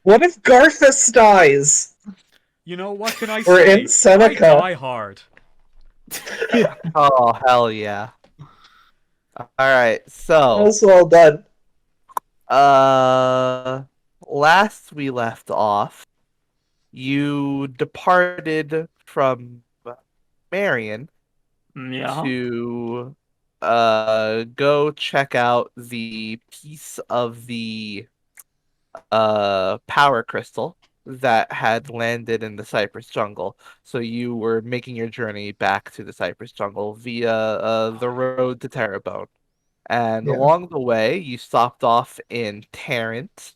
What if Garthus dies? You know, what can I We're in say? I Seneca. die hard. Oh, hell yeah. Alright, That so, was well done. uh, last we left off, you departed from Marion Yeah. to go check out the piece of the power crystal that had landed in the cypress jungle. So you were making your journey back to the cypress jungle via the road to Terrebonne. And Yeah. along the way, you stopped off in Tarrant,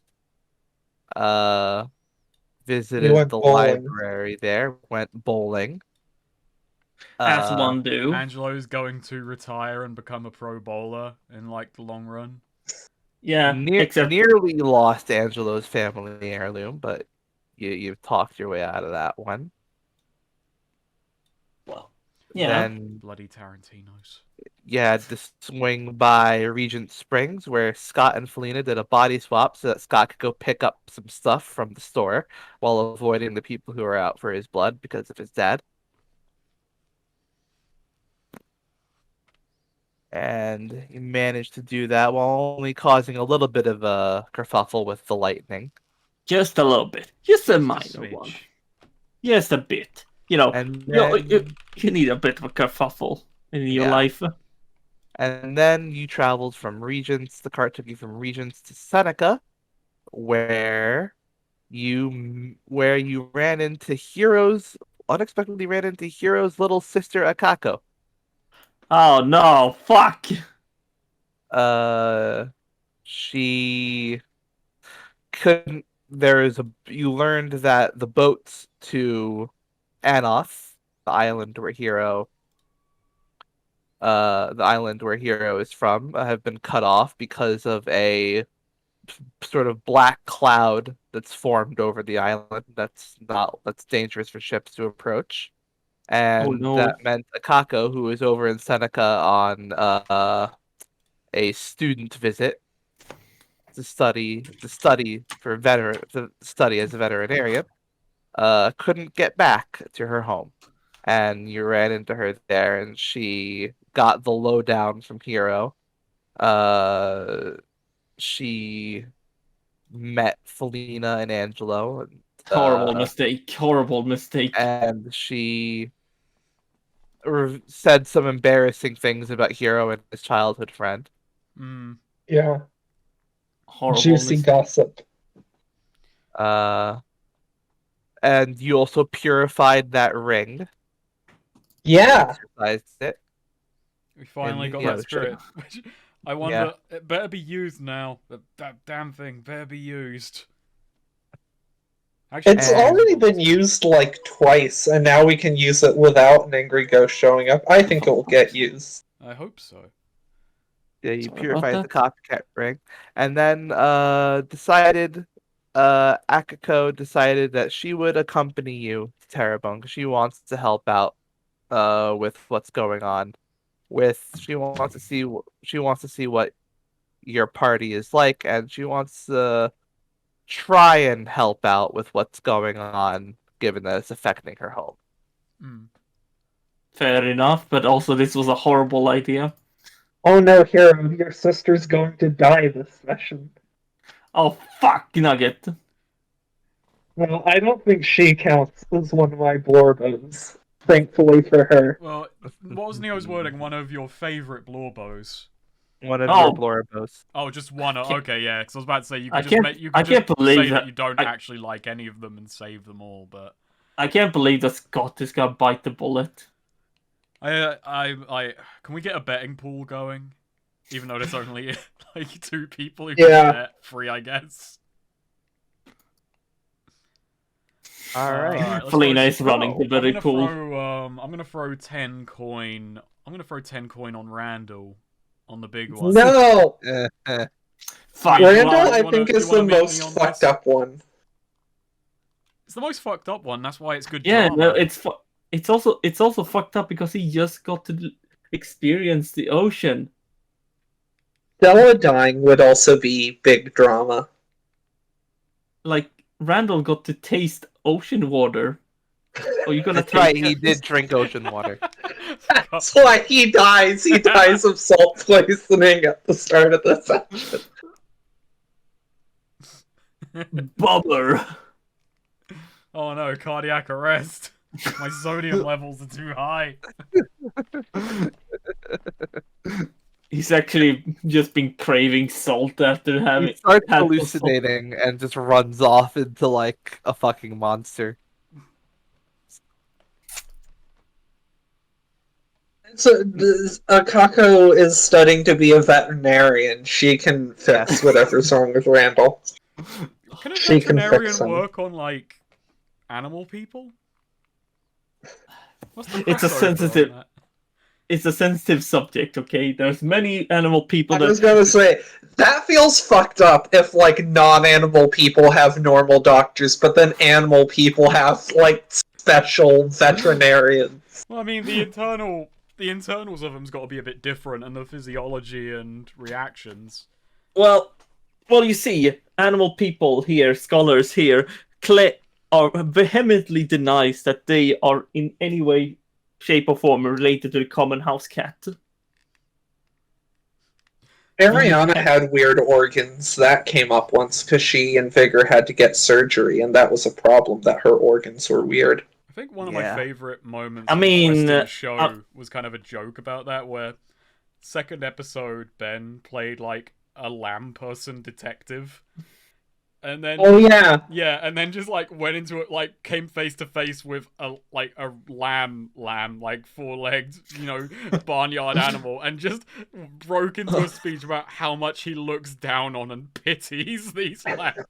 uh, We visited went the bowling. library there, went bowling. As Uh, one do. Angelo's going to retire and become a pro bowler in like the long run. Yeah, except nearly lost Angelo's family heirloom, but you've talked your way out of that one. well, yeah. Then Bloody Tarantinos. you had to swing by Regent Springs, where Scott and Felina did a body swap so that Scott could go pick up some stuff from the store while avoiding the people who are out for his blood because of his dad. And he managed to do that while only causing a little bit of a kerfuffle with the lightning. Just a little bit. Just a Just a minor one. smidge. Just a bit. You know, And you need a bit of a kerfuffle in your Yeah. life. And then you traveled from Regents. The cart took you from Regents to Seneca, where you ran into unexpectedly ran into Hero's little sister Akako. Oh no, fuck! She couldn't. You learned that the boats to Anoth, the island where Hero is from, have been cut off because of a sort of black cloud that's formed over the island that's dangerous for ships to approach. Oh And no. that meant Akako, who is over in Seneca on a student visit to study as a veterinarian, couldn't get back to her home. And you ran into her there, and she got the lowdown from Hero. She met Felina and Angelo, Horrible mistake. Horrible mistake. and she said some embarrassing things about Hero and his childhood friend. Mm. Yeah. Horrible Juicy mistake. gossip. And you also purified that ring. Yeah. Exercised it. We finally In got the that ocean. spirit. Which I wonder, it better be used now. That damn thing better be used. Actually, It's And- already been used like twice, and now we can use it without an angry ghost showing up. I think it will get used. I hope so. Yeah, you Sorry purified about the copycat ring, and then Akiko decided that she would accompany you to Terrebonne because she wants to help out with what's going on. She wants to see what your party is like, and she wants to try and help out with what's going on, given that it's affecting her home. Mm. Fair enough, but also this was a horrible idea. Oh no, Hero, your sister's going to die this session. Oh fuck, Nugget. Well, I don't think she counts as one of my Blorbos. Thankfully for her. Well, what was Neo's wording? One of your favorite Blorbos. One of Oh. your Blorabos. Oh, just one. Okay, yeah. Because I was about to say you I could can't- just you I could just can't believe say that that- you don't I- actually like any of them and save them all. But I can't believe that Scott is gonna bite the bullet. can we get a betting pool going? Even though there's only like 2 people who Yeah. can bet, 3, I guess. All right. let's Felina go- is running the I'm very gonna pool. I'm gonna throw 10 coin. I'm gonna throw 10 coin on Randall, on the big one. No! Fine. Randall, well, I you wanna- think, is you wanna the meet me most on fucked this? up one. It's the most fucked up one. That's why it's good. yeah, drama. no, it's also fucked up because he just got to experience the ocean. Stella dying would also be big drama. Like Randall got to taste ocean water. Oh, you're gonna That's right, taste he did drink ocean water. That's why he dies. He dies of salt poisoning at the start of the session. bubbler. Oh no, cardiac arrest. My sodium levels are too high. He's actually just been craving salt after having He starts had the hallucinating and just runs off into like a fucking monster. So Akako is studying to be a veterinarian. She can fix whatever's wrong with Randall. Can a She can fix veterinarian him. work on like animal people? What's the It's a crossover on sensitive- that? It's a sensitive subject, okay? There's many animal people I that was gonna say, that feels fucked up if, like, non-animal people have normal doctors, but then animal people have, like, special veterinarians. Well, I mean, the internals of them's got to be a bit different, and the physiology and reactions. Well, you see, animal people here, scholars here, are vehemently denies that they are in any way, shape, or form related to the common house cat. Ariana had weird organs. That came up once because she and Vigor had to get surgery, and that was a problem, that her organs were weird. I think one of my Yeah. favorite moments I on mean, Questing's show was kind of a joke about that, where second episode Ben played like a lamb person detective, and then Oh, yeah. yeah, and then just like went into it, like came face to face with a lamb, like four-legged, barnyard animal, and just broke into a speech about how much he looks down on and pities these lambs.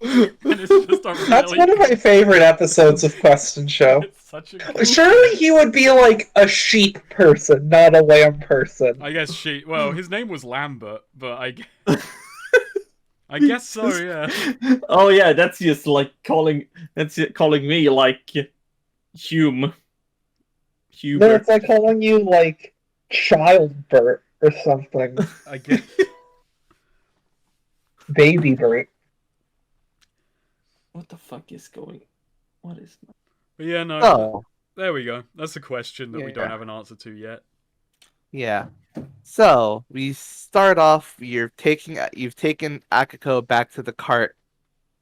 And it's just a That's really one of my favorite episodes of Quest and Show. It's such a Surely he would be like a sheep person, not a lamb person. I guess well, his name was Lambert, but I guess so, yeah. Oh yeah, that's just like calling me like Hume. No, Hubert. it's like calling you, like, Childbert or something. I guess. Baby Bert. What the fuck is going? What is? But yeah, no. Oh, There we go. That's a question that we don't Yeah. have an answer to yet. yeah. So we start off. You've taken Akiko back to the cart,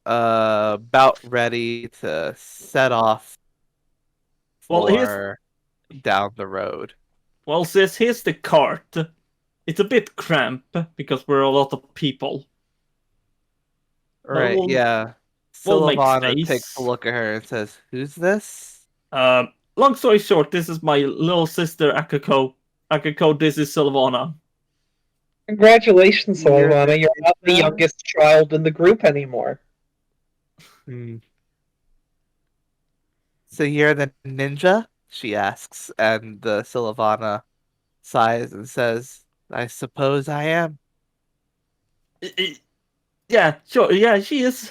about ready to set off Well, for down the road. Well, sis, here's the cart. It's a bit cramped because we're a lot of people. Right? we'll- Yeah. we'll make Sylvana space. takes a look at her and says, "Who's this?" Long story short, this is my little sister Akiko. Akiko, this is Sylvana. Congratulations, You're Solana. the You're not the ninja? youngest child in the group anymore. Hmm. So you're the ninja? She asks, and the Sylvana sighs and says, "I suppose I am." Yeah, sure. Yeah, she is.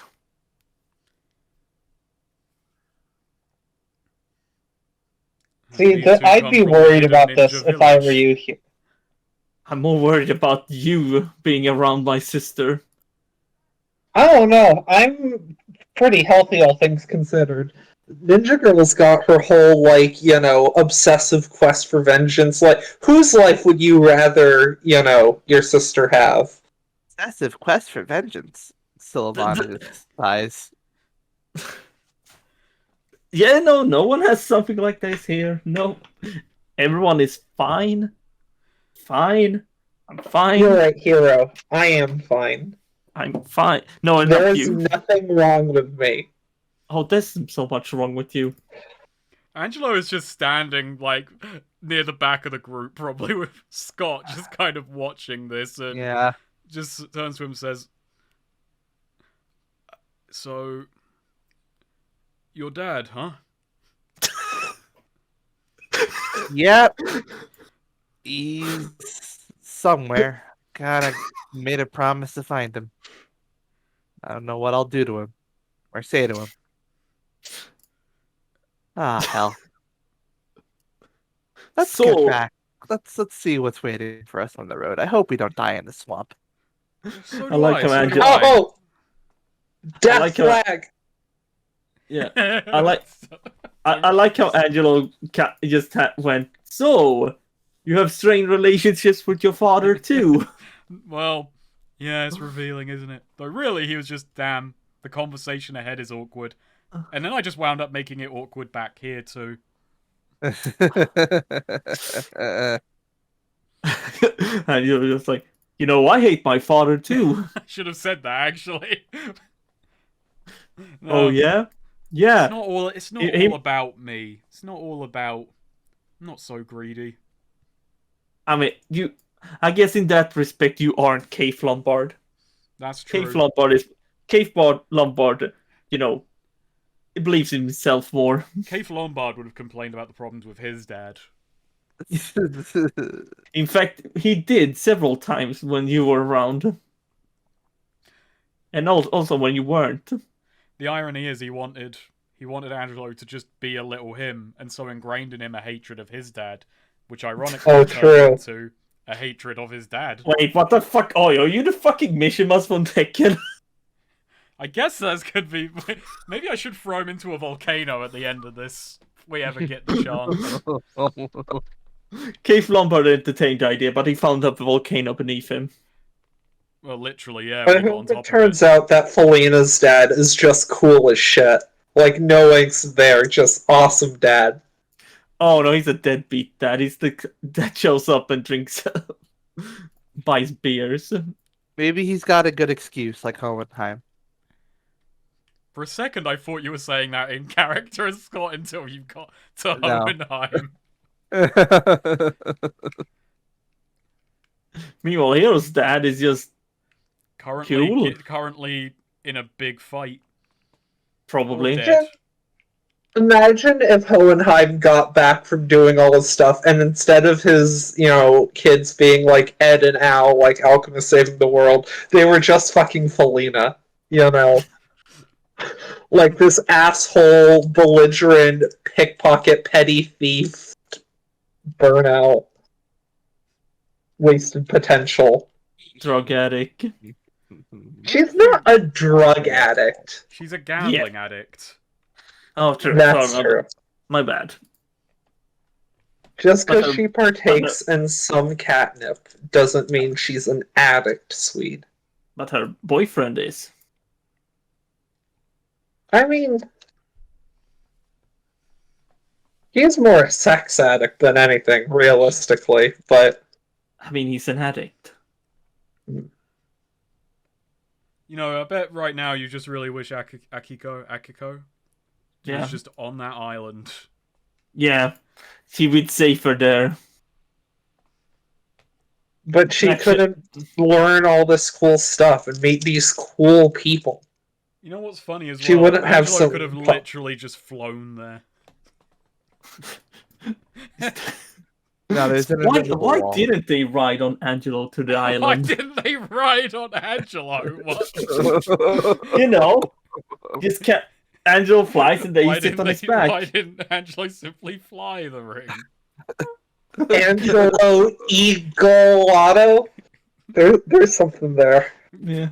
See, These two I'd come be from worried the about ninja this if I were village. you here. I'm more worried about you being around my sister. I don't know. I'm pretty healthy, all things considered. Ninja Girl's got her whole, like, obsessive quest for vengeance. Like, whose life would you rather, your sister have? Excessive quest for vengeance. Sylvana just sighs. Yeah, no one has something like this here. No, everyone is fine. Fine. I'm fine. You're right, hero. I am fine. I'm fine. No, There not is you. nothing wrong with me. Oh, there's so much wrong with you. Angelo is just standing, like, near the back of the group, probably with Scott, just kind of watching this, and Yeah. just turns to him and says, "So, your dad, huh?" Yep. He's somewhere. God, I made a promise to find him. I don't know what I'll do to him or say to him. Ah, hell. Let's So- get back. Let's see what's waiting for us on the road. I hope we don't die in the swamp. So I do like how so do Angelo- I. Oh, Death like how- flag! Yeah, I like how Angelo just went. So, you have strained relationships with your father too. Well, yeah, it's revealing, isn't it? Though really, he was just, damn, the conversation ahead is awkward. And then I just wound up making it awkward back here, too. And you're just like, I hate my father too. I should have said that, actually. Oh yeah, yeah. It's not all about me. It's not all about... I'm not so greedy. I mean, I guess in that respect, you aren't Cave Lombard. That's true. Cave Lombard. He believes in himself more. Cave Lombard would have complained about the problems with his dad. In fact, he did several times when you were around, and also when you weren't. The irony is, he wanted Angelo to just be a little him, and so ingrained in him a hatred of his dad, which ironically turned into a hatred of his dad. Wait, what the fuck? Oh, are you the fucking Mishimas von Tekken? I guess that could be. Maybe I should throw him into a volcano at the end of this. If we ever get the chance. Cave Lombard entertained the idea, but he found a volcano beneath him. Well, literally, yeah. I hope it turns out that Felina's dad is just cool as shit. Like, no inks there, just awesome dad. Oh no, he's a deadbeat dad. He's the that shows up and drinks, buys beers. Maybe he's got a good excuse, like Hohenheim. For a second, I thought you were saying that in character as Scott until you got to Hohenheim. Meanwhile, Hero's dad is just currently in a big fight. Probably. Dead. Imagine if Hohenheim got back from doing all this stuff, and instead of his, kids being like Ed and Al, like Alchemist saving the world, they were just fucking Felina. Like this asshole, belligerent, pickpocket, petty thief, burnout, wasted potential. Drug addict. She's not a drug addict. She's a gambling addict. Oh, true. That's true. My bad. Just because she partakes in some catnip doesn't mean she's an addict, Swede. But her boyfriend is. I mean, he's more a sex addict than anything, realistically, but... I mean, he's an addict. I bet right now you just really wish Akiko was just on that island. Yeah, she would be safer there. But she couldn't learn all this cool stuff and meet these cool people. You know what's funny as well? She wouldn't have Angelo could have literally just flown there. No, there's why didn't they ride on Angelo to the island? Why didn't they ride on Angelo? Just Angelo flies and they sit on his back. Why didn't Angelo simply fly the ring? Angelo Egolato? There's something there. Yeah.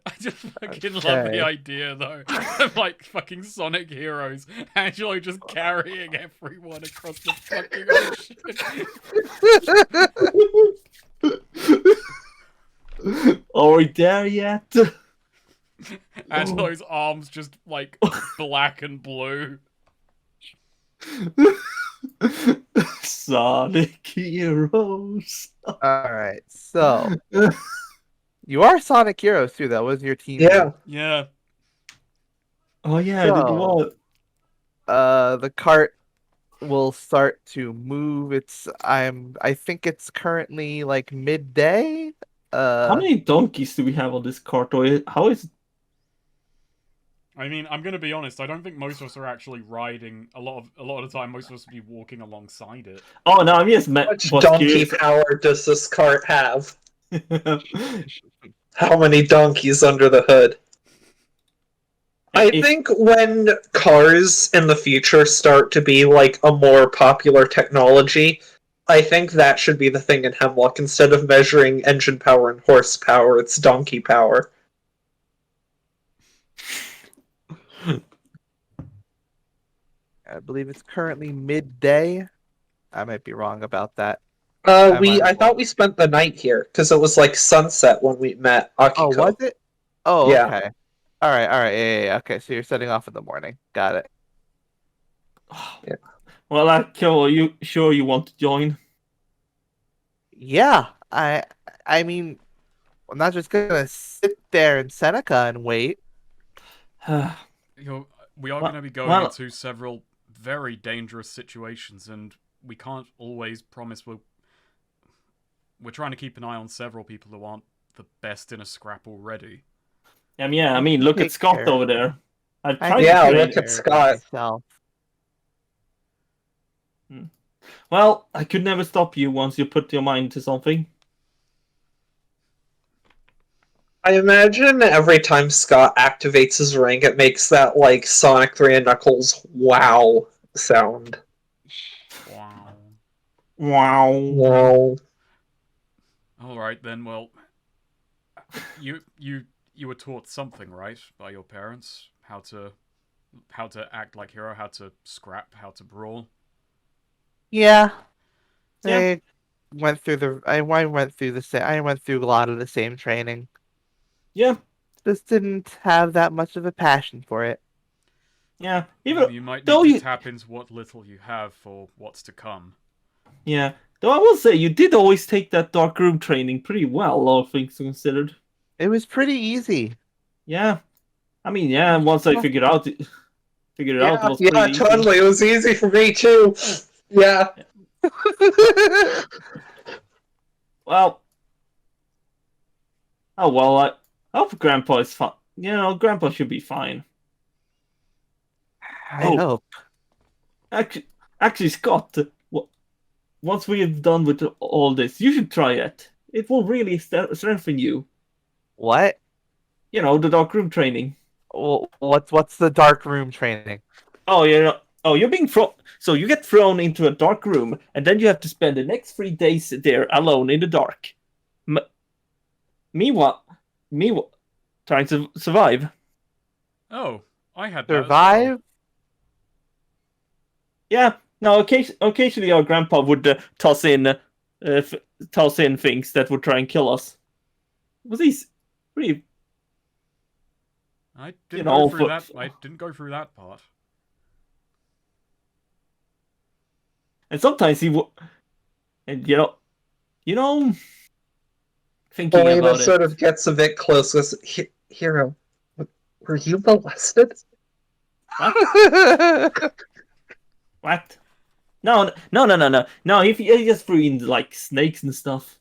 I just fucking love the idea, though, of, like, fucking Sonic Heroes. Angelo just carrying everyone across the fucking ocean. Are we there yet? Angelo's arms just, like, black and blue. Sonic Heroes. Alright, so... You are Sonic Heroes too. That was your team. Yeah. Oh yeah, I did what? The cart will start to move. I think it's currently like midday. How many donkeys do we have on this cart? Or how is? I mean, I'm gonna be honest. I don't think most of us are actually riding. A lot of the time, most of us will be walking alongside it. Oh no, I'm just How much donkey power does this cart have? How many donkeys under the hood? I think when cars in the future start to be like a more popular technology, I think that should be the thing in Hemlock. Instead of measuring engine power and horsepower, it's donkey power. I believe it's currently midday. I might be wrong about that. I might I have thought we spent the night here because it was like sunset when we met Oh, was Akiko. it? Oh, Yeah. okay. All right, yeah. Okay, so you're setting off in the morning. Got it. Yeah. Well, Akio, are you sure you want to join? Yeah, I mean, I'm not just gonna sit there in Seneca and wait. You know, we are Well- going to be going well- into several very dangerous situations, and we can't always promise we're trying to keep an eye on several people who aren't the best in a scrap already. I mean, look at Take Scott care. over there. I I tried can Yeah, to take look train. at care of Scott. myself. Well, I could never stop you once you put your mind to something. I imagine every time Scott activates his ring, it makes that like Sonic 3 and Knuckles wow sound. Wow. Wow. Wow. All right then. Well, you were taught something, right, by your parents? How to act like hero, how to scrap, how to brawl. Yeah, Yeah. they went through I went through the same. I went through a lot of the same training. Yeah. Just didn't have that much of a passion for it. Yeah. Well, Even you might though need to you, tap into what little you have for what's to come. yeah. Though I will say you did always take that dark room training pretty well, all things considered. It was pretty easy. Yeah. I mean, yeah. Once I figured out, it Yeah, was yeah, pretty easy. totally. It was easy for me too. Yeah. Well. Oh well. I hope Grandpa is fine. Grandpa should be fine. I Oh. hope. Actually, Scott. Once we have done with all this, you should try it. It will really strengthen you. What? The dark room training. What's the dark room training? Oh, you're being thrown. So you get thrown into a dark room, and then you have to spend the next 3 days there alone in the dark. Meanwhile, trying to survive. Oh, I had that as Survive? well. Yeah. Now, occasionally our grandpa would toss in things that would try and kill us. Was these pretty? I didn't know, go through for- that. I didn't go through that part. And sometimes he would, and thinking Elena about sort it. of gets a bit close with Hero. Were you molested? What? No. No, he just threw in like snakes and stuff.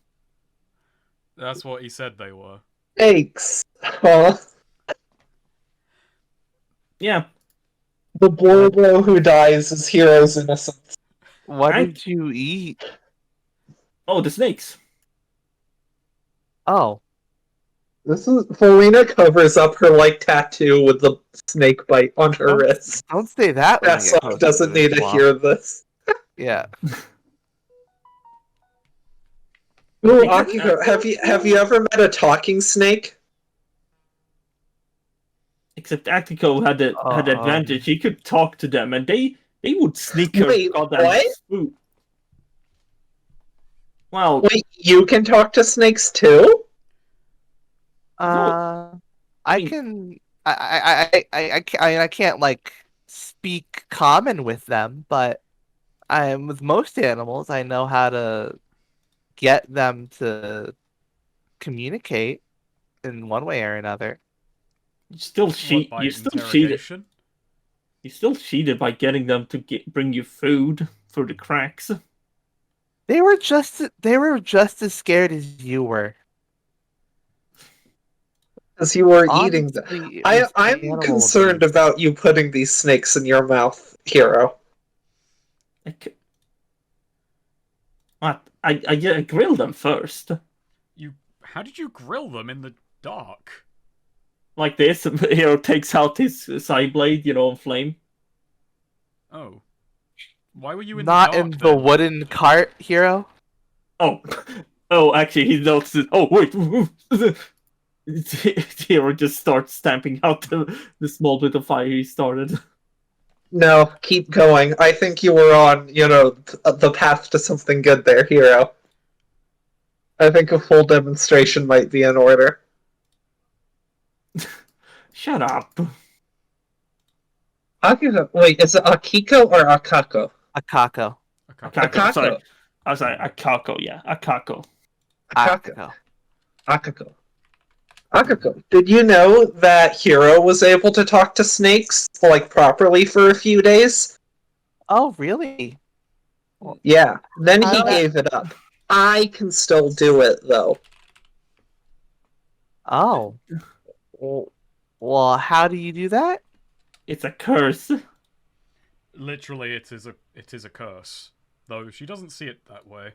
That's what he said they were. Thanks. Huh? Yeah. The Borbo who dies is Hero's innocence. What I- did you eat? Oh, the snakes. Oh, This is Felina covers up her like tattoo with the snake bite on her wrist. don't say that when I get That's close doesn't to need this to swamp. hear this. Yeah. Ooh, Akiko, have you ever met a talking snake? Except Actico had the advantage. He could talk to them, and they would sneak her Wait, goddamn what? food. Well, Wait, you can talk to snakes too? I mean- can. I can't like speak common with them, but with most animals, I know how to get them to communicate in one way or another. you still What, cheat. by You still cheated. interrogation? You still cheated by getting them to bring you food through the cracks. They were just as scared as you were. As you were eating them. Honestly, it was I'm animal concerned abuse. about you putting these snakes in your mouth, Hero. What? I grilled them first. How did you grill them in the dark? Like this, Hero takes out his side blade, on flame. Oh. Why were you in Not the dark in the then? wooden cart, Hero. Oh, actually, he notices. Oh, wait. Hero just starts stamping out the small bit of fire he started. No, keep going. I think you were on, the path to something good there, Hero. I think a full demonstration might be in order. Shut up. Akiko, wait, is it Akiko or Akako? Akako. Akako, sorry. Akako. I'm sorry, Akako, yeah. Akako. Akako. Akako. Akako. Did you know that Hiro was able to talk to snakes, like, properly for a few days? Oh, really? Yeah. Then he How- gave it up. I can still do it, though. Oh. Well, how do you do that? It's a curse. Literally, it is a curse. Though she doesn't see it that way. It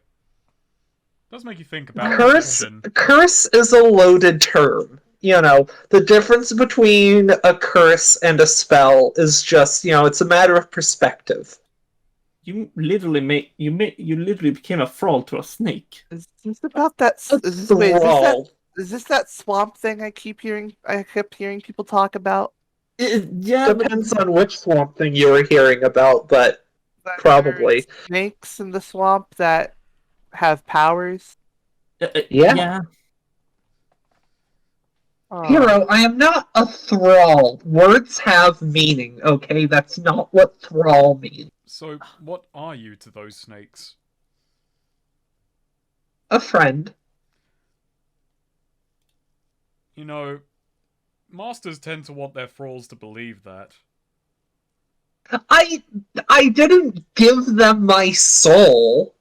does make you think about perception. Curse is a loaded term. The difference between a curse and a spell is just, it's a matter of perspective. You literally became a thrall to a snake. Is this about that? Thrall. Is this that swamp thing I kept hearing people talk about? Yeah, Depends on which swamp thing you were hearing about, but That probably. there are snakes in the swamp that have powers. yeah. Oh. Hero, I am not a thrall. Words have meaning, okay? That's not what thrall means. So, what are you to those snakes? A friend. Masters tend to want their thralls to believe that. I didn't give them my soul.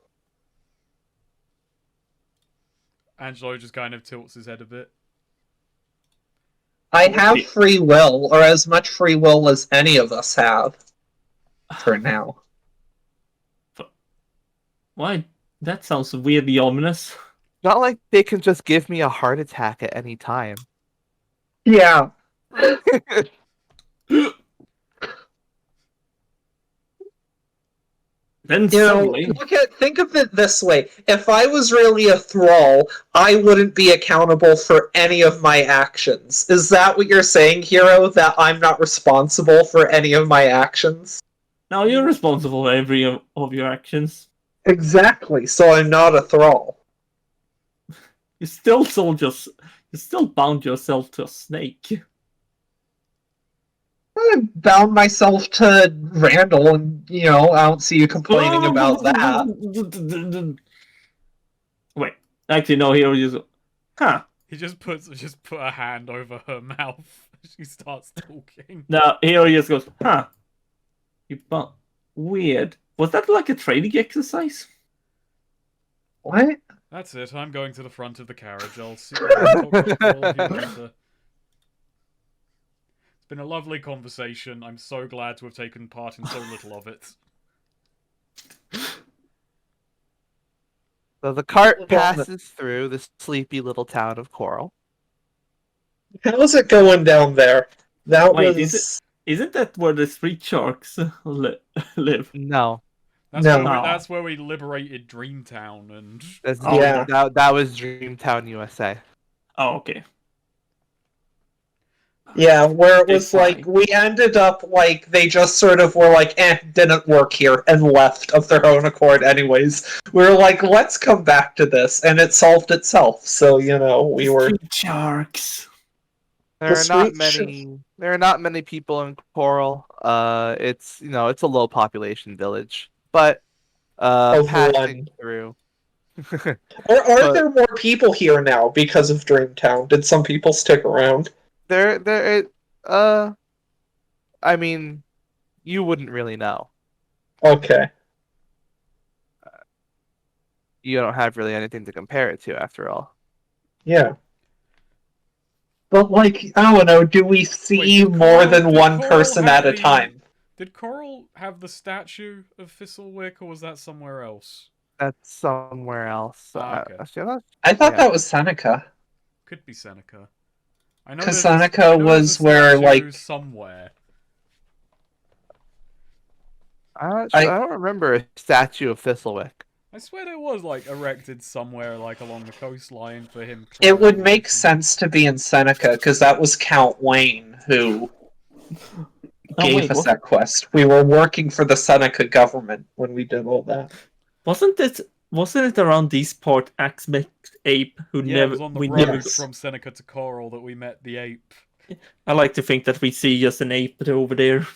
Angelo just kind of tilts his head a bit. I have free will, or as much free will as any of us have. For now. Why? That sounds weirdly ominous. Not like they can just give me a heart attack at any time. Yeah. Then suddenly, Think of it this way. If I was really a thrall, I wouldn't be accountable for any of my actions. Is that what you're saying, Hero? That I'm not responsible for any of my actions? now you're responsible for every of your actions. Exactly, so I'm not a thrall. You still bound yourself to a snake. I bound myself to Randall, and, I don't see you complaining about that. Wait, actually, no. Here just, He just put a hand over her mouth. She starts talking. Now here he just goes, weird. Was that like a training exercise? What? That's it. I'm going to the front of the carriage. I'll talk to all of you later. It's been a lovely conversation. I'm so glad to have taken part in so little of it. So the cart passes through the sleepy little town of Coral. How's it going down there? Wait, isn't that where the street sharks live? No. That's where we liberated Dreamtown, and that was Dreamtown, USA. Oh, okay. Yeah, where it was It's fine. like, we ended up like, they just sort of were like, didn't work here, and left of their own accord anyways. We were like, let's come back to this, and it solved itself, so, we were... Street sharks. There are not many people in Coral. It's it's a low population village. But passing through. Or are there more people here now because of Dreamtown? Did some people stick around? I mean, you wouldn't really know. Okay. You don't have really anything to compare it to, after all. Yeah. But, like, I don't know, do we see more than one person at a time? Did Coral have the statue of Thistlewick, or was that somewhere else? That's somewhere else. Okay. I thought that was Seneca. Could be Seneca. I know Because there's Seneca was where, statue like... somewhere. I don't remember a statue of Thistlewick. I swear there was, like, erected somewhere, like, along the coastline for him. It would make sense to be in Seneca, because that was Count Wayne, who gave wait, us what? that quest. We were working for the Seneca government when we did all that. Wasn't it around this part Axe met Ape who Yeah, it was on the road Yes. from Seneca to Coral that we met the ape. I like to think that we see just an ape over there.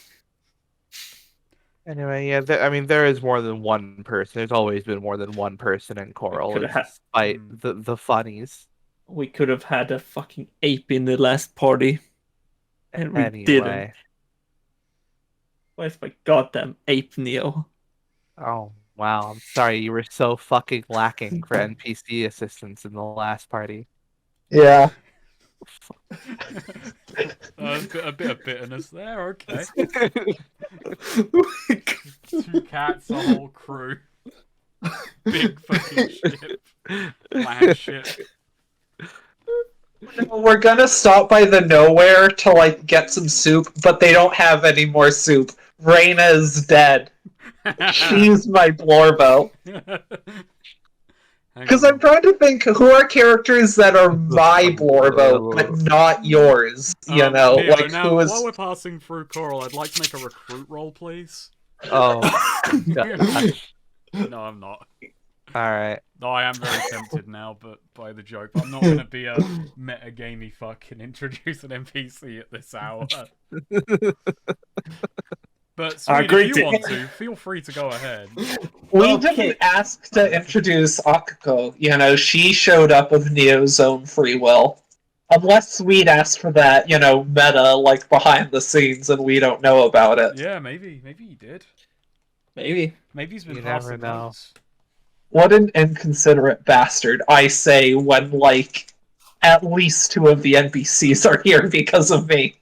Anyway, yeah, there is more than one person. There's always been more than one person in Coral, coulda had- despite the funnies. We could have had a fucking ape in the last party. And we didn't. Anyway, Where's my goddamn ape, Neo? oh wow, I'm sorry you were so fucking lacking for NPC assistance in the last party. Yeah. A bit of bitterness there, okay. 2 cats, a whole crew. Big fucking ship. Land ship. No, we're gonna stop by the nowhere to like get some soup, but they don't have any more soup. Reyna is dead. She's my Blorbo. Because I'm trying to think who are characters that are my Blorbo, but not yours. You know, Neo, like now, who is? while we're passing through Coral, I'd like to make a recruit roll, please. Oh, gosh. No, I'm not. All right. No, I am very tempted now, but by the joke. I'm not gonna be a metagamey fucking introduce an NPC at this hour. But Sweet, if you want to, feel free to go ahead. We didn't ask to introduce Akako. You know, she showed up of Neo's own free will. Unless Sweet asked for that, you know, meta, like, behind the scenes, and we don't know about it. Yeah, maybe he did. Maybe. Maybe he's been You never passing know. notes. What an inconsiderate bastard, I say, when, like, at least 2 of the NPCs are here because of me.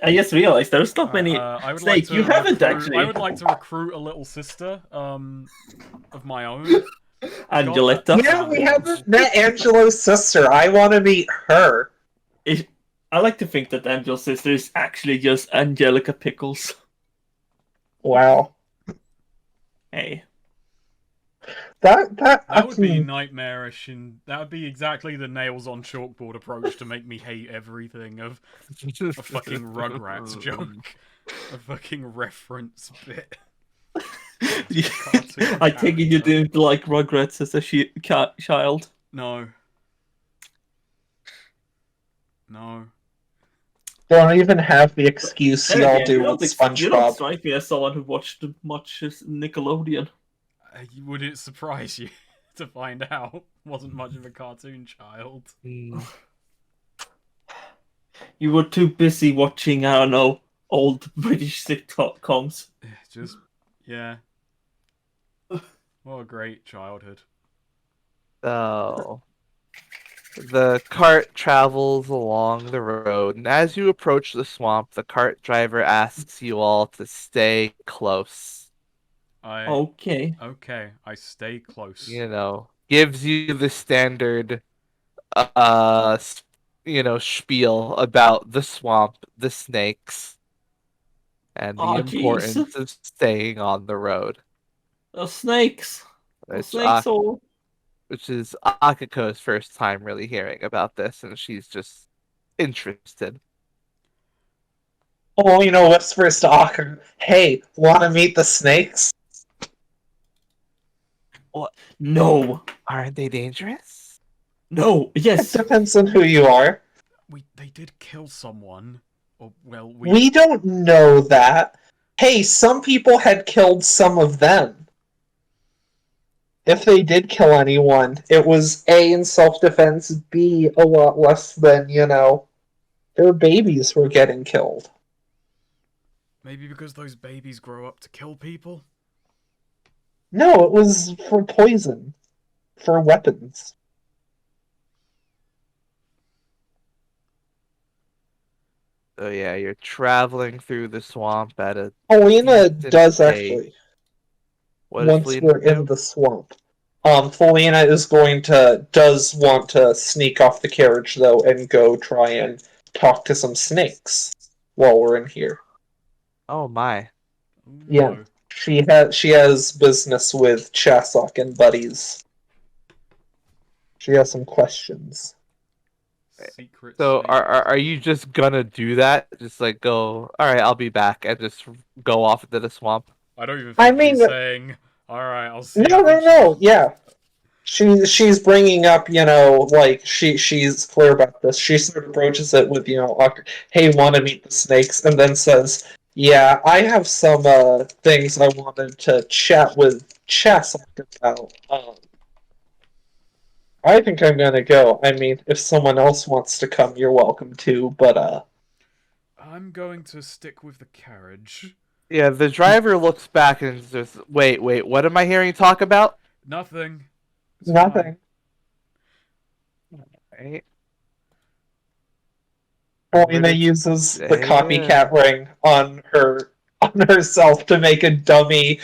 I just realized there's not many. I would Snake, like to you haven't recruit, actually. I would like to recruit a little sister of my own. Angeletta. Yeah, we haven't met Angelo's sister. I want to meet her. I like to think that Angel's sister is actually just Angelica Pickles. Wow. Hey. That would be nightmarish, and that would be exactly the nails on chalkboard approach to make me hate everything of a fucking Rugrats joke, a fucking reference bit. I take it you didn't like Rugrats as a child. No. Don't even have the excuse y'all do with SpongeBob. You don't strike me as someone who watched much Nickelodeon. Would it surprise you to find out? Wasn't much of a cartoon child. You were too busy watching, I don't know, old British sitcoms. Just, yeah. What a great childhood. So, the cart travels along the road, and as you approach the swamp, the cart driver asks you all to stay close. Okay, I stay close. You know, gives you the standard, spiel about the swamp, the snakes, and the importance of staying on the road. The snakes. Which is Akako's first time really hearing about this, and she's just interested. Oh, you know, whispers to Akako, hey, wanna meet the snakes? What? No. Aren't they dangerous? No. Yes. It depends on who you are. They did kill someone. Or, well, we don't know that. Hey, some people had killed some of them. If they did kill anyone, it was A, in self-defense, B, a lot less than, you know, their babies were getting killed. Maybe because those babies grow up to kill people? No, it was for poison. For weapons. So yeah, you're traveling through the swamp at a... Felina does actually. Once we're in the swamp. Felina does want to sneak off the carriage though and go try and talk to some snakes while we're in here. Oh my. Yeah. She has business with Chasok and buddies. She has some questions. Secret So snake. are you just gonna do that? Just like go, all right, I'll be back, and just go off into the swamp? I don't even I think mean, he's saying, "Alright, I'll see you no, no, eventually." no, yeah. She's bringing up, like she's clear about this. She sort of broaches it with, hey, want to meet the snakes, and then says, yeah, I have some things I wanted to chat with Chessock about. I think I'm gonna go. I mean, if someone else wants to come, you're welcome to, but I'm going to stick with the carriage. Yeah, the driver looks back and says, wait, what am I hearing you talk about? Nothing. It's fine. nothing. Right? Where Paulina did uses the yeah. copycat ring on herself to make a dummy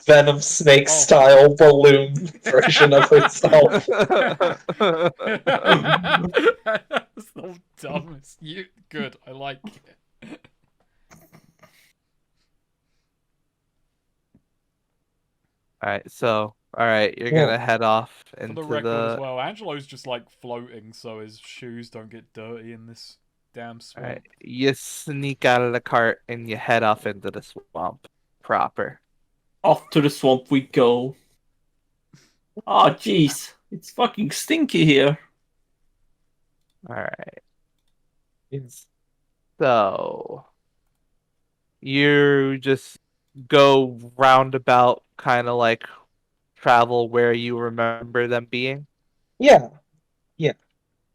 Venom Snake Oh. style balloon version of herself. That's the dumbest. Good. I like it. Alright, you're Yeah. gonna head off For the into record as the well, Angelo's just like floating, so his shoes don't get dirty in this damn swamp. Alright, you sneak out of the cart and you head off into the swamp proper. Off to the swamp we go. Oh, jeez. It's fucking stinky here. Alright. So you just go roundabout, kind of like travel where you remember them being. Yeah. Yeah.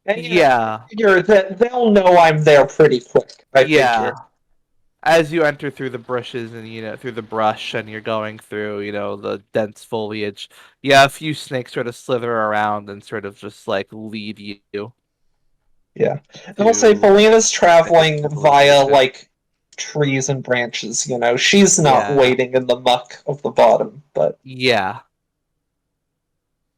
And Yeah, I figure that they'll know I'm there pretty quick, I yeah. figure. As you enter through the bushes and through the brush, and you're going through the dense foliage, yeah, a few snakes sort of slither around and sort of just like lead you Yeah. And I'll say to Felina's traveling the via location. like trees and branches, She's not Yeah, wading in the muck of the bottom, but yeah.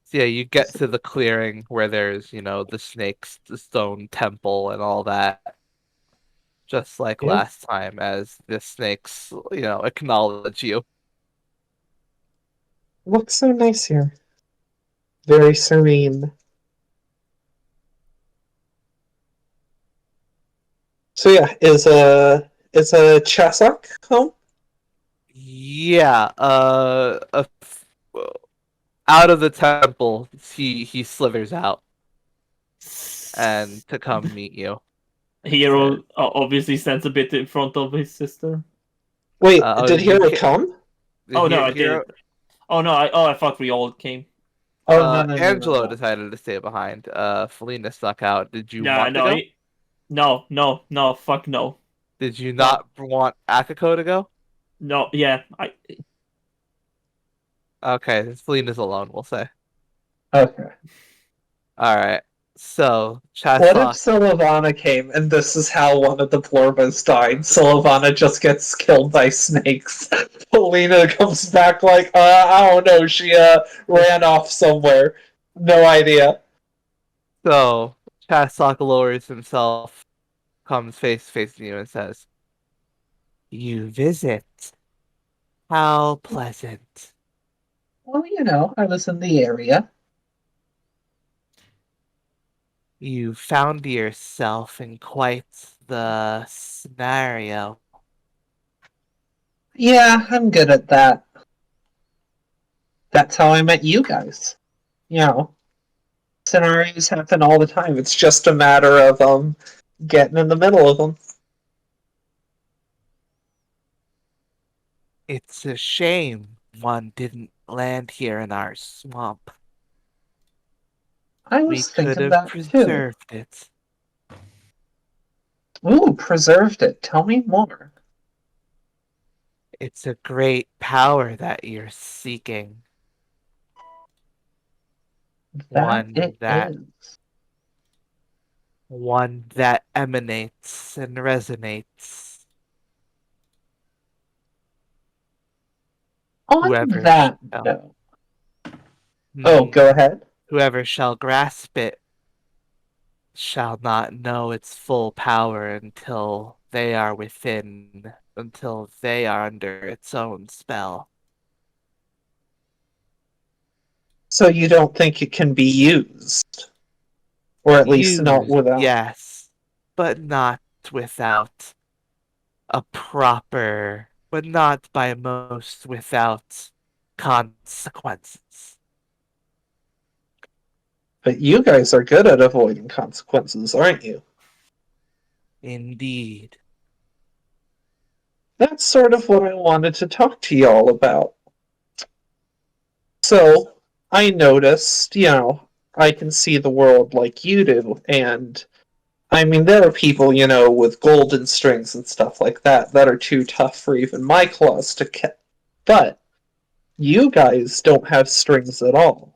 So, yeah, you get to the clearing where there's the snakes, the stone temple, and all that. Just like yeah. last time, as the snakes, acknowledge you. Looks so nice here. Very serene. So yeah, is a Chessock home? Yeah, out of the temple, he slithers out and to come meet you. Hero obviously stands a bit in front of his sister. Wait, did You Hero can come? Oh no, I Hero. didn't. Oh no, I thought we all came. Oh no no no no Angelo no. decided to stay behind. Felina stuck out. Did you Yeah, want to no, go? no, fuck no. Did you No, not want Akiko to go? no, yeah, Okay, Felina's alone, we'll say. Okay. All right. So What if Chasok. Sylvana came and this is how one of the Blorbas died? Sylvana just gets killed by snakes. Polina comes back like, I don't know, she ran off somewhere. No idea. So Chasok lowers himself, comes face to face with you, and says, "You visit. How pleasant. Well, I was in the area. You found yourself in quite the scenario. Yeah, I'm good at that. That's how I met you guys. Scenarios happen all the time. It's just a matter of getting in the middle of them. It's a shame one didn't land here in our swamp. I We was could thinking have that too. preserved it. Ooh, preserved it. Tell me more. It's a great power that you're seeking. That One it that is. one that emanates and resonates. On Whoever that shall, note. Oh, go ahead. whoever shall grasp it shall not know its full power until they are under its own spell. So you don't think it can be used? Or at least not Used, without. yes, but not without a proper, but not by most without consequences. But you guys are good at avoiding consequences, aren't you? Indeed. That's sort of what I wanted to talk to y'all about. So, I noticed, I can see the world like you do, and I mean, there are people, with golden strings and stuff like that are too tough for even my claws to cut. But you guys don't have strings at all.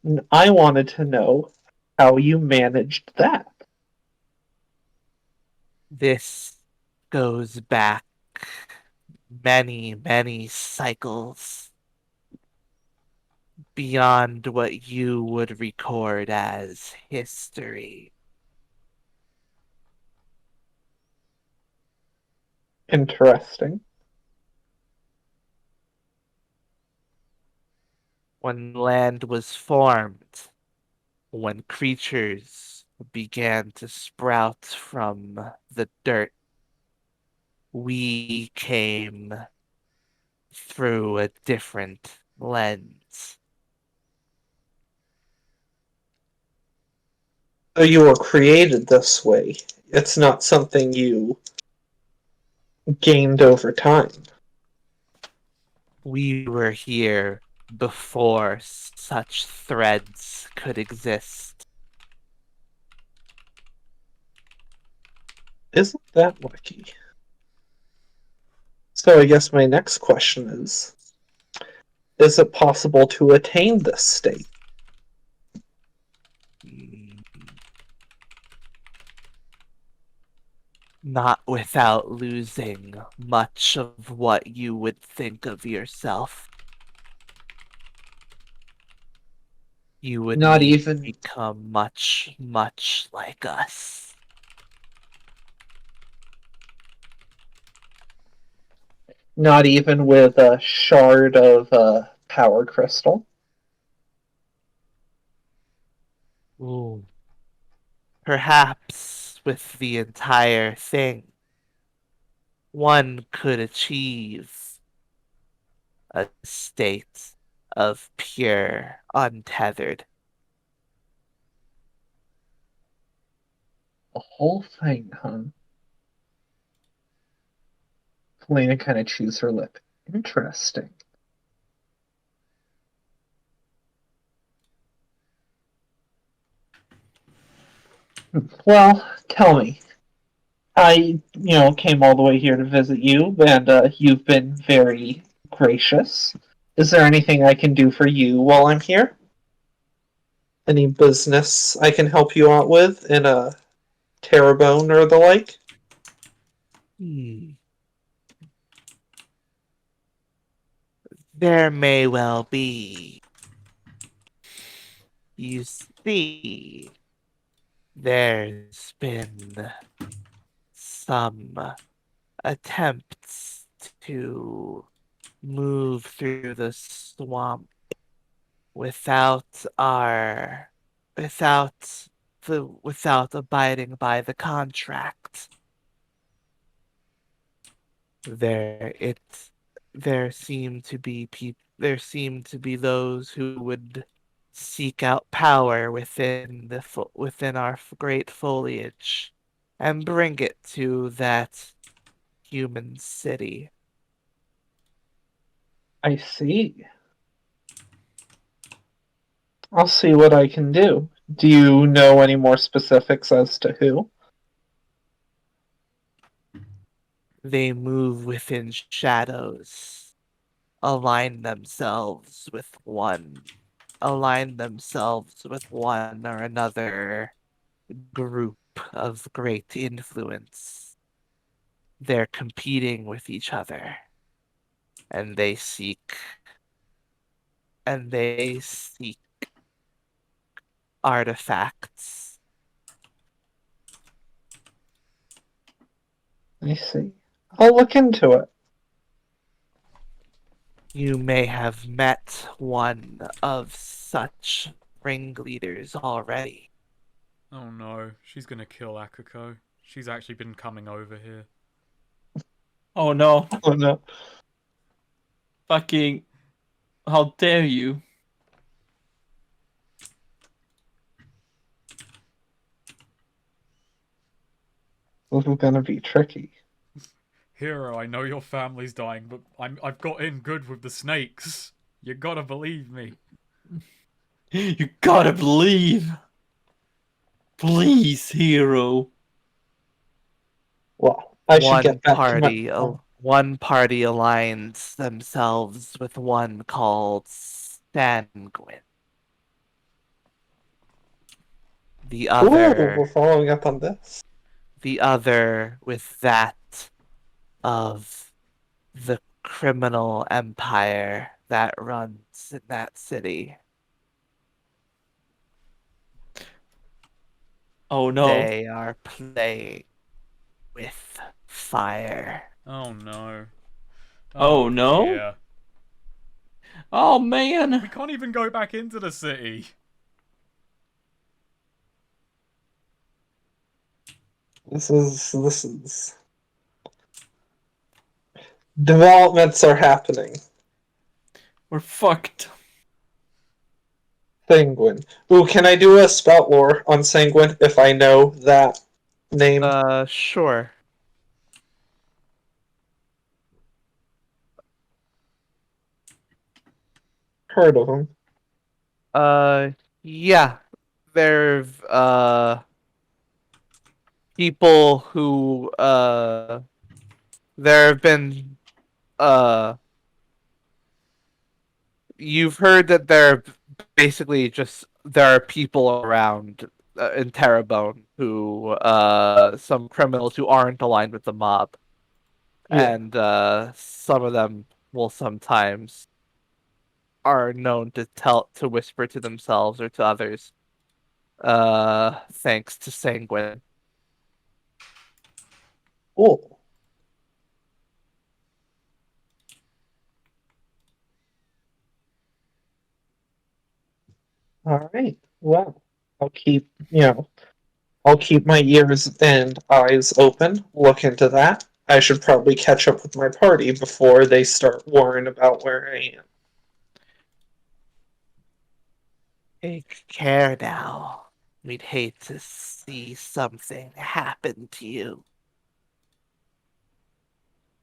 And I wanted to know how you managed that. This goes back many, many cycles beyond what you would record as history. Interesting. When land was formed, when creatures began to sprout from the dirt, we came through a different lens. So you were created this way. It's not something you gained over time. We were here before such threads could exist. Isn't that lucky? So I guess my next question is it possible to attain this state? Not without losing much of what you would think of yourself. You would Not need to even become much, much like us. not even with a shard of power crystal. Ooh. Perhaps with the entire thing, one could achieve a state of pure, untethered. The whole thing, huh? Helena kind of chews her lip. Interesting. Well, tell me. I, came all the way here to visit you, and you've been very gracious. Is there anything I can do for you while I'm here? Any business I can help you out with in a Terrebone or the like? Hmm. There may well be. You see, there's been some attempts to move through the swamp without our without without abiding by the contract. There it there seem to be those who would seek out power within within our great foliage and bring it to that human city. I see. I'll see what I can do. Do you know any more specifics as to who? They move within shadows, align themselves with one, align themselves with one or another group of great influence. They're competing with each other, and they seek artifacts. I see. I'll look into it. You may have met one of such ringleaders already. Oh no, she's gonna kill Akiko. She's actually been coming over here. Oh no. Oh no. Fucking. How dare you? This is gonna be tricky. Hero, I know your family's dying, but I've got in good with the snakes. You gotta believe me. You gotta believe. Please, hero. Well, I should get back to my. One party aligns themselves with one called Sanguine. The Ooh, we're other, following up on this. the other with that of the criminal empire that runs in that city. Oh no. They are playing with fire. Oh no. Oh, no? Dear. Oh We man. can't even go back into the city. This is. Developments are happening. We're fucked. Sanguine. Ooh, can I do a spout lore on Sanguine if I know that name? Sure. Heard of him. Yeah. They're, people who, there have been, you've heard that there are people around in Terrebonne who some criminals who aren't aligned with the mob, Yeah. and some of them will sometimes are known to whisper to themselves or to others, thanks to Sanguine. Cool. All right. Well, I'll keep my ears and eyes open. Look into that. I should probably catch up with my party before they start worrying about where I am. Take care now. We'd hate to see something happen to you.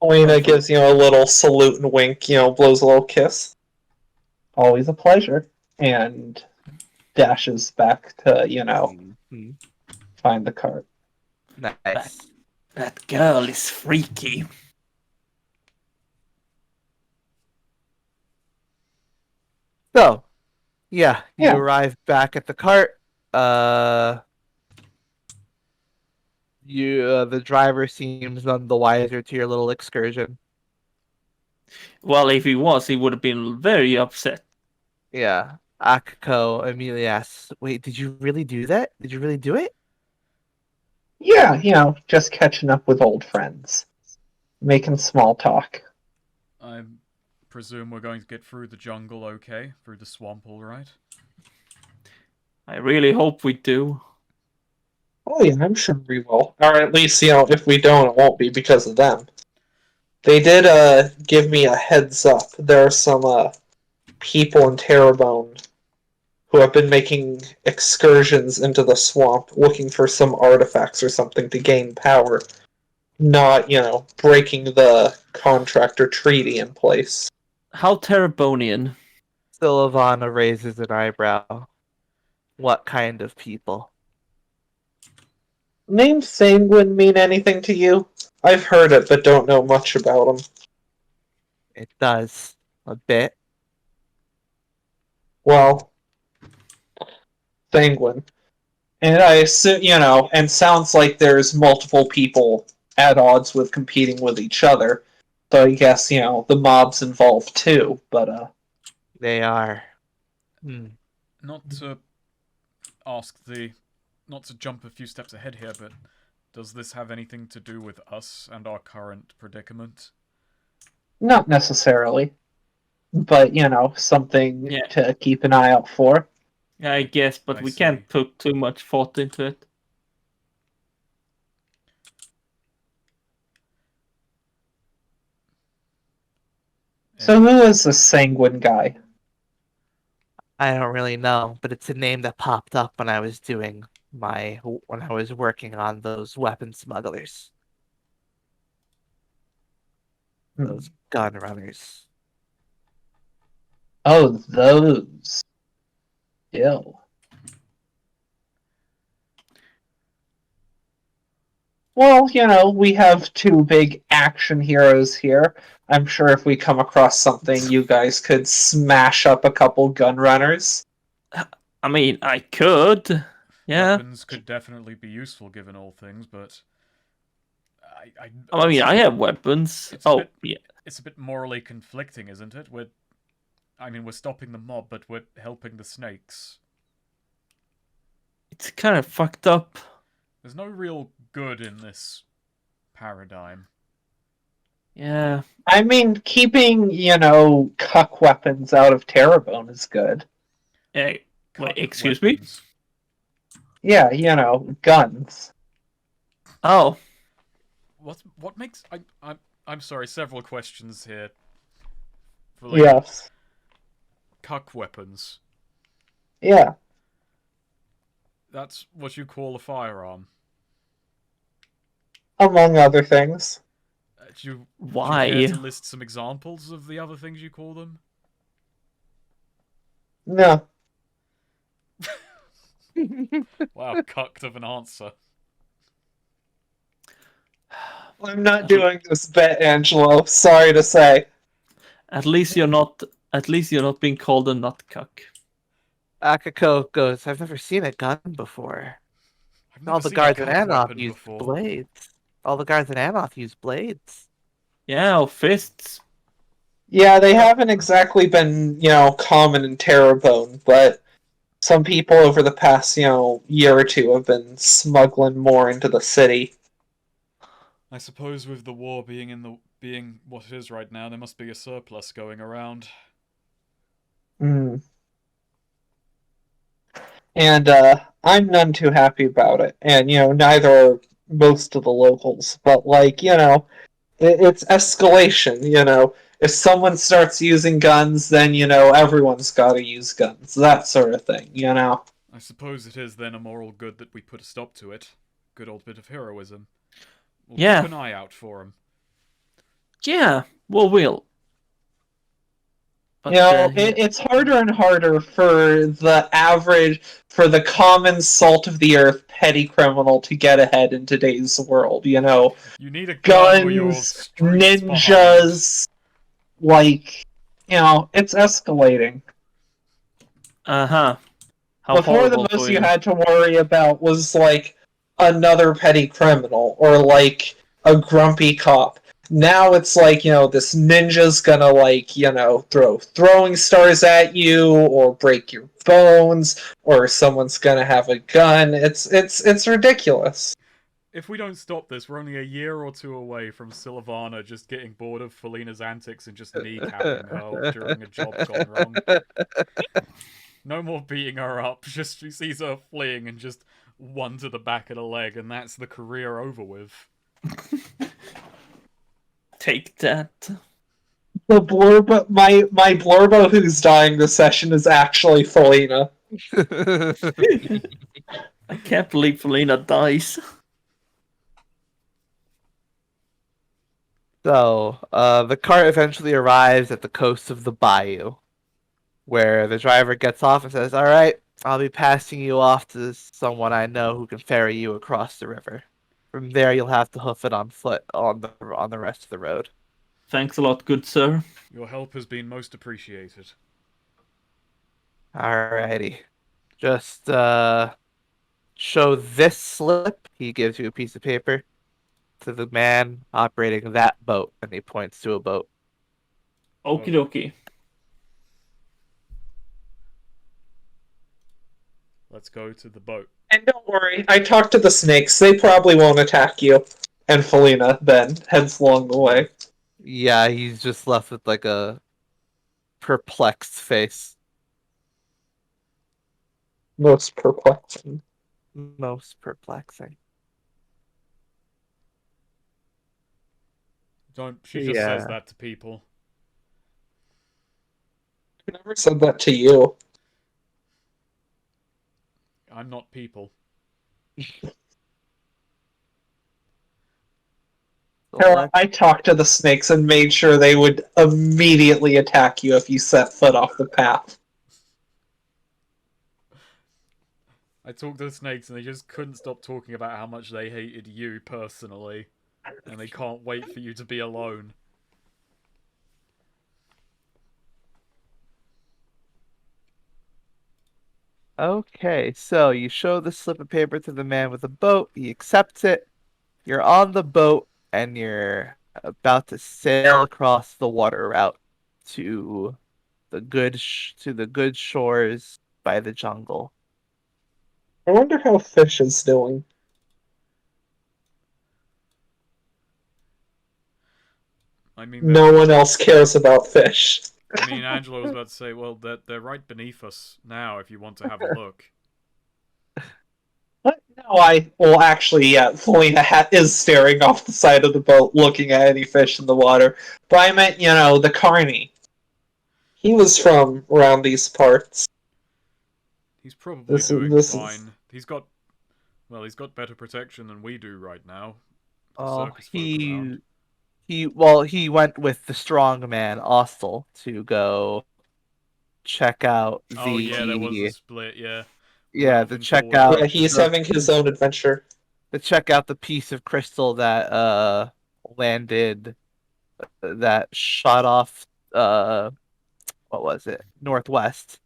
Elena gives a little salute and wink. Blows a little kiss. Always a pleasure. And dashes back to Mhm. find the cart. Nice. That girl is freaky. So, yeah, you Yeah. arrive back at the cart. The driver seems none the wiser to your little excursion. Well, if he was, he would have been very upset. Yeah. Akiko immediately asks, "Wait, did you really do that? Did you really do it?" Yeah, just catching up with old friends. Making small talk. I presume we're going to get through the jungle okay? Through the swamp alright? I really hope we do. Oh yeah, I'm sure we will. Or at least, if we don't, it won't be because of them. They did give me a heads up. There are some people in Terrebonne who have been making excursions into the swamp looking for some artifacts or something to gain power. Not, breaking the contract or treaty in place. How Terrebonian. Silvana raises an eyebrow. What kind of people? Name Sanguine mean anything to you? I've heard it, but don't know much about them. It does. A bit. Well, Sanguine. And I assume, and sounds like there's multiple people at odds with competing with each other. So I guess, the mob's involved too, but, They are. Not to ask the... Not to jump a few steps ahead here, but does this have anything to do with us and our current predicament? not necessarily. But, something Yeah. to keep an eye out for. Yeah, I guess, but I we see. can't put too much thought into it. So who is this sanguine guy? I don't really know, but it's a name that popped up when I was when I was working on those weapon smugglers, Hmm. those gun runners. Oh, those. Ew. Well, we have two big action heroes here. I'm sure if we come across something, you guys could smash up a couple gun runners. I mean, I could. Yeah. Weapons could definitely be useful given all things, but I mean, I have weapons. it's a Oh, bit- yeah. it's a bit morally conflicting, isn't it? We're stopping the mob, but we're helping the snakes. It's kind of fucked up. There's no real good in this paradigm. Yeah. I mean, keeping, cuck weapons out of Terrebonne is good. Hey, wait, Cuck excuse me? weapons. Yeah, guns. Oh, What makes I'm sorry, several questions here. Yes. Cuck weapons. Yeah. That's what you call a firearm. Among other things. Do you why? care to list some examples of the other things you call them? No. Wow, cucked of an answer. I'm not doing this bet, Angelo. Sorry to say. At least you're not. At least you're not being called a nutcuck. Akako goes, I've never seen a gun before. I've All never the seen a guards in cuck Anoth weapon used before. blades. All the guards in Anoth use blades. Yeah, or fists. Yeah, they haven't exactly been, common in Terrebonne, but some people over the past, year or two have been smuggling more into the city. I suppose with the war being what it is right now, there must be a surplus going around. Mm. And I'm none too happy about it. And, neither are most of the locals. But, it's escalation. If someone starts using guns, then, everyone's got to use guns. That sort of thing. I suppose it is then a moral good that we put a stop to it. Good old bit of heroism. We'll Yeah. keep an eye out for him. Yeah, well, we'll. But, it's harder and harder for the common salt of the earth petty criminal to get ahead in today's world. You need a gun or your Guns, streets ninjas, it's escalating. uh-huh. How Before, the horrible most for you you. had to worry about was another petty criminal or a grumpy cop. Now it's this ninja's gonna throw throwing stars at you or break your bones or someone's gonna have a gun. It's ridiculous. If we don't stop this, we're only a year or two away from Sylvana just getting bored of Felina's antics and just kneecapping her during a job gone wrong. No more beating her up, just she sees her fleeing and just one to the back of the leg, and that's the career over with. Take that. The blurb, my blurbo who's dying this session is actually Felina. I can't believe Felina dies. So, the cart eventually arrives at the coast of the bayou, where the driver gets off and says, "All right, I'll be passing you off to someone I know who can ferry you across the river. From there, you'll have to hoof it on foot on the rest of the road." Thanks a lot, good sir. Your help has been most appreciated. Alrighty. Just show this slip. He gives you a piece of paper to the man operating that boat, and he points to a boat. Okie dokie. Let's go to the boat. And don't worry, I talked to the snakes. They probably won't attack you. And Felina then heads along the way. Yeah, he's just left with a perplexed face. Most perplexing. Most perplexing. She just says Yeah. that to people. I never said that to you. I'm not people. So Tara, I talked to the snakes and made sure they would immediately attack you if you set foot off the path. I talked to the snakes and they just couldn't stop talking about how much they hated you personally. And they can't wait for you to be alone. Okay, so you show the slip of paper to the man with the boat. He accepts it. You're on the boat and you're about to sail across the water route to the good shores by the jungle. I wonder how Fish is doing. I mean, No one else cares about Fish. me and Angela was about to say, well, they're right beneath us now if you want to have a look. Well, actually, yeah, Felina is staring off the side of the boat, looking at any fish in the water. But I meant, the Carney. He was from around these parts. He's probably doing fine. He's got better protection than we do right now. The circus folk around. He went with the strong man, Austell, to go check out the. Oh yeah, there was a split. Yeah. Yeah, Ralph to and check Thor out. Yeah, he's having his own adventure. To check out the piece of crystal that landed, that shot off what was it, northwest.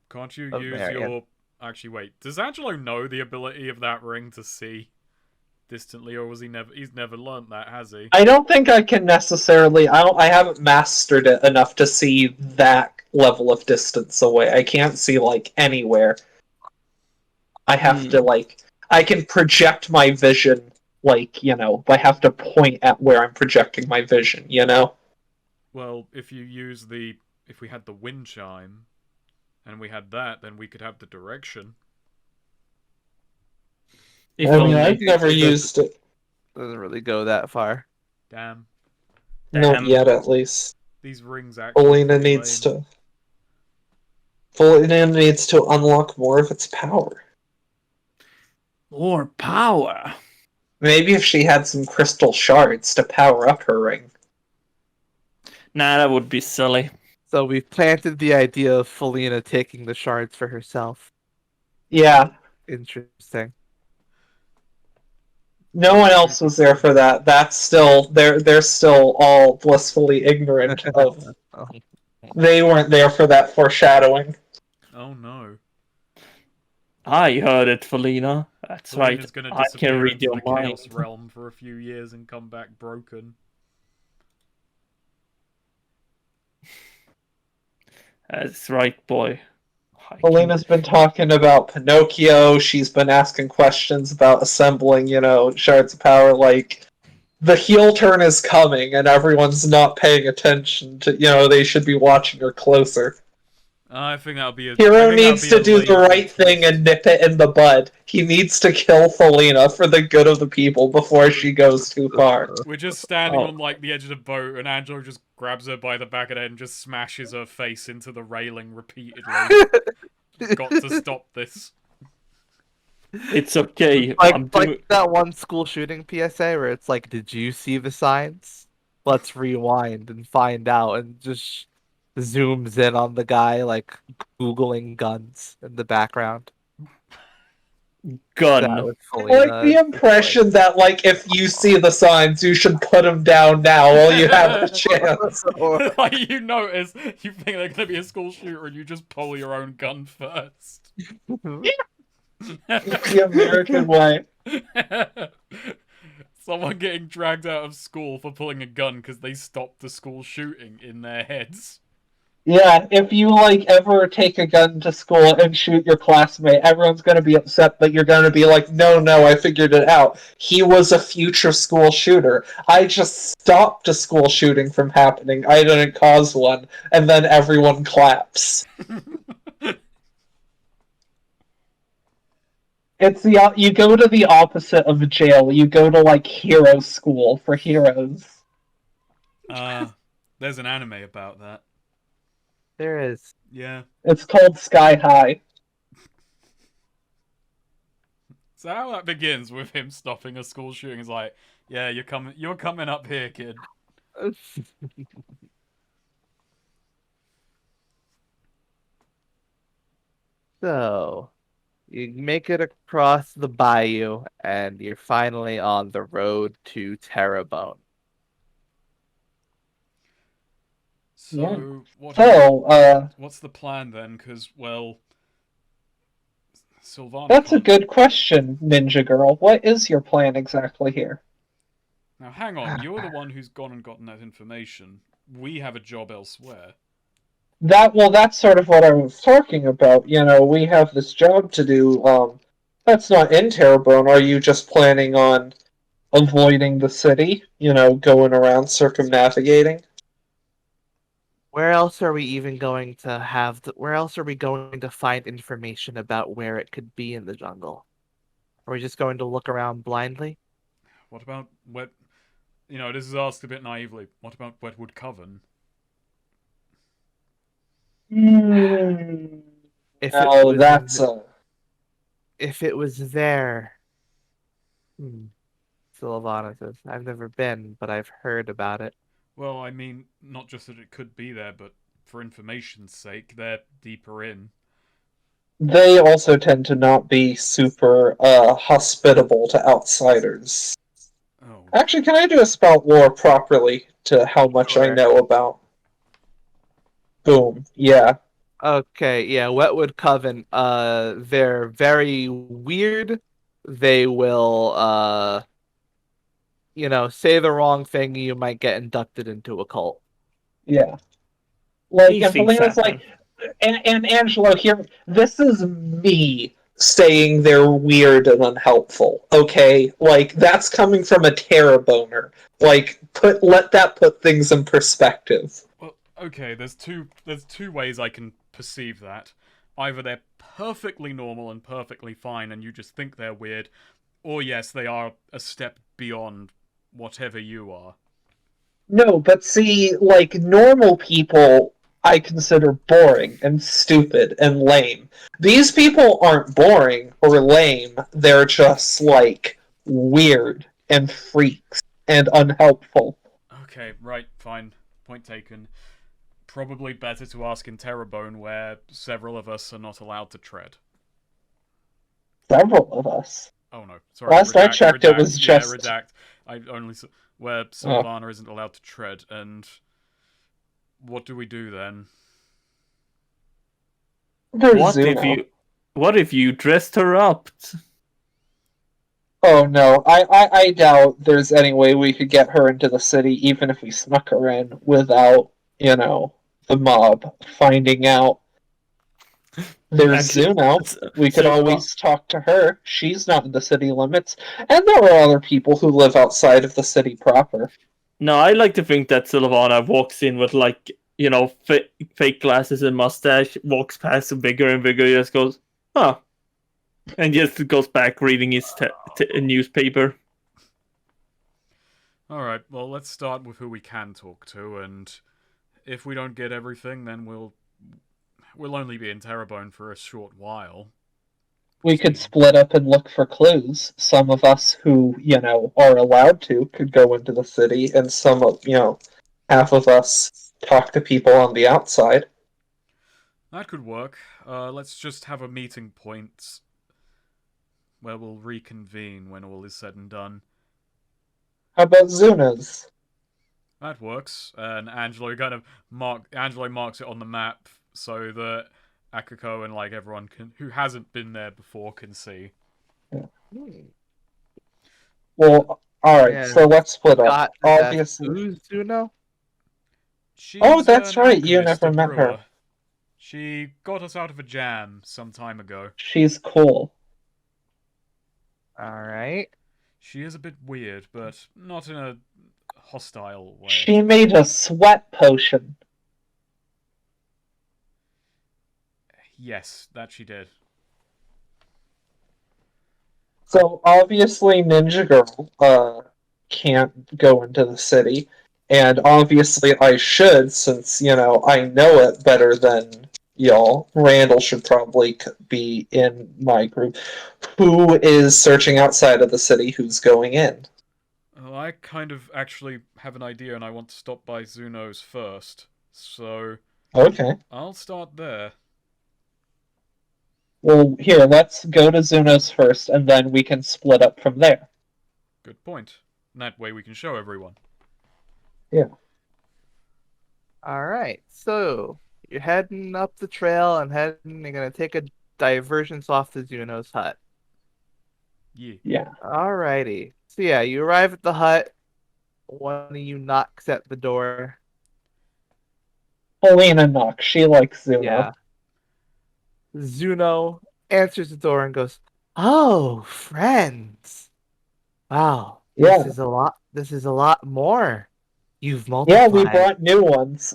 Can't you of use Marion. your? Actually, wait. Does Angelo know the ability of that ring to see distantly, or was he never? He's never learnt that, has he? I don't think I can necessarily. I haven't mastered it enough to see that level of distance away. I can't see anywhere. I have to I can project my vision. I have to point at where I'm projecting my vision. Well, if we had the wind chime, and we had that, then we could have the direction. I've never used it. Doesn't really go that far. Damn. Not yet, at least. These rings actually. Felina needs to unlock more of its power. More power. Maybe if she had some crystal shards to power up her ring. Nah, that would be silly. So we've planted the idea of Felina taking the shards for herself. Yeah. Interesting. No one else was there for that. That's still they're still all blissfully ignorant of. They weren't there for that foreshadowing. Oh no. I heard it, Felina. That's Felina's right. Gonna I can read into your the mind. Chaos Realm for a few years and come back broken. That's right, boy. Felina's been talking about Pinocchio. She's been asking questions about assembling, shards of power. The heel turn is coming, and everyone's not paying attention to. They should be watching her closer. I think that'll be a. Hero needs to do the right thing and nip it in the bud. He needs to kill Felina for the good of the people before she goes too far. We're just standing on the edge of the boat, and Angelo just grabs her by the back of the head and just smashes her face into the railing repeatedly. Got to stop this. It's okay. Like that one school shooting PSA where it's like, did you see the signs? Let's rewind and find out, and just zooms in on the guy Googling guns in the background. Gun. I like the impression that if you see the signs, you should put them down now while you have the chance. You notice, you think they're gonna be a school shooter, and you just pull your own gun first. The American way. Someone getting dragged out of school for pulling a gun because they stopped the school shooting in their heads. Yeah, if you ever take a gun to school and shoot your classmate, everyone's gonna be upset, but you're gonna be like, no, I figured it out. He was a future school shooter. I just stopped a school shooting from happening. I didn't cause one, and then everyone claps. It's the you go to the opposite of a jail. You go to like hero school for heroes. There's an anime about that. There is. Yeah. It's called Sky High. So how that begins with him stopping a school shooting is like, yeah, you're coming up here, kid. So, you make it across the bayou, and you're finally on the road to Terrebonne. Yeah. So So, what's the plan then? Because well, Sylvana that's a can't. good question, Ninja Girl. What is your plan exactly here? Now hang on, you're the one who's gone and gotten that information. We have a job elsewhere. That's sort of what I was talking about. We have this job to do. That's not in Terrebonne. Are you just planning on avoiding the city? Going around circumnavigating? Where else are we even going to where else are we going to find information about where it could be in the jungle? Are we just going to look around blindly? What about wet? This is asked a bit naively. What about Wetwood Coven? Hmm. If it No, was that's if it was there. Sylvana says, I've never been, but I've heard about it. Well, I mean, not just that it could be there, but for information's sake, they're deeper in. they also tend to not be super hospitable to outsiders. Oh, Actually, can I do a spout lore properly to how much I Sure. know about? Boom. Yeah. Okay, yeah, Wetwood Coven, they're very weird. They will say the wrong thing, you might get inducted into a cult. Yeah. Like, He's and seen Helena's like, Satan. and Angelo here, this is me saying they're weird and unhelpful, okay? Like, that's coming from a terraboner. Like, let that put things in perspective. well, okay. There's two ways I can perceive that. Either they're perfectly normal and perfectly fine, and you just think they're weird, or yes, they are a step beyond whatever you are. No, but see, like, normal people I consider boring and stupid and lame. These people aren't boring or lame, they're just, like, weird and freaks and unhelpful. Okay, right, fine. Point taken. Probably better to ask in Terrebonne, where several of us are not allowed to tread. Several of us. Oh no, sorry. Last I Redact, checked, it was yeah, just. redact. I only where Oh, Sylvana isn't allowed to tread, and what do we do then? there's What if Zuno. you dressed her up? Oh no, I doubt there's any way we could get her into the city, even if we snuck her in without, the mob finding out. There's Actually, Zuno. We could so always talk to her. She's not in the city limits. And there are other people who live outside of the city proper. no, I like to think that Sylvana walks in with like fake glasses and mustache, walks past bigger and bigger, just goes, huh, and just goes back reading his newspaper. Alright, well, let's start with who we can talk to, and if we don't get everything, then we'll only be in Terrebonne for a short while. We could split up and look for clues. Some of us who, are allowed to could go into the city, and some of, half of us talk to people on the outside. That could work. Let's just have a meeting point where we'll reconvene when all is said and done. How about Zuna's? That works. And Angelo marks it on the map so that Akiko and like everyone who hasn't been there before can see. Well, alright, Yeah, so let's split up. Scott, Obviously. who's Zuno? Oh, She's that's an right, you alchemist, never a met her. brewer. She got us out of a jam some time ago. She's cool. All right. She is a bit weird, but not in a hostile way. She made a sweat potion. Yes, that she did. So obviously Ninja Girl can't go into the city. And obviously I should, since, I know it better than y'all. Randall should probably be in my group. Who is searching outside of the city? Who's going in? I kind of actually have an idea, and I want to stop by Zuno's first. So Okay. I'll start there. Well, here, let's go to Zuno's first, and then we can split up from there. Good point. And that way we can show everyone. Yeah. All right, so you're heading up the trail and you're gonna take a divergence off to Zuno's hut. Yeah. Yeah. Alrighty. So yeah, you arrive at the hut. One of you knocks at the door. Helena knocks. She likes Zuno. Yeah. Zuno answers the door and goes, "Oh, friends! Wow, Yeah. This is a lot more. You've Yeah, multiplied. we brought new ones.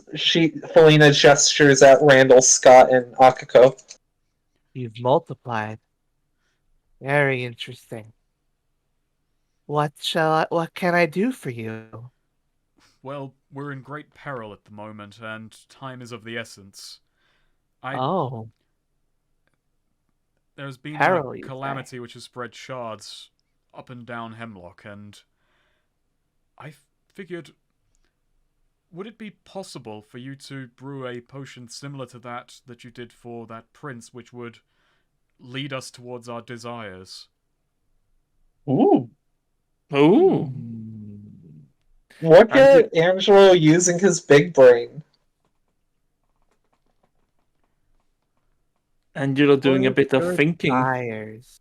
Helena gestures at Randall, Scott, and Akiko. You've multiplied. Very interesting. What can I do for you?" Well, we're in great peril at the moment, and time is of the essence. Oh, There's been peril, a you say? calamity which has spread shards up and down Hemlock, and I figured, would it be possible for you to brew a potion similar to that you did for that prince, which would lead us towards our desires? Ooh. Ooh. Look And at Angelo using his big brain. Angelo doing a Towards bit of your thinking. desires.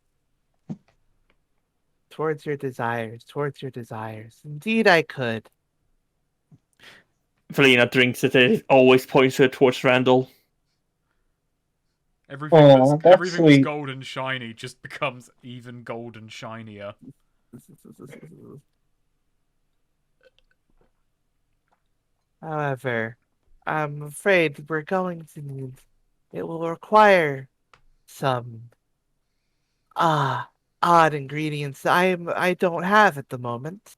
Towards your desires. Towards your desires. Indeed, I could. Felina drinks it. It always points her towards Randall. Everything Aw, that's everything that's sweet. gold and shiny just becomes even gold and shinier. However, I'm afraid we're going to need. It will require some odd ingredients I don't have at the moment.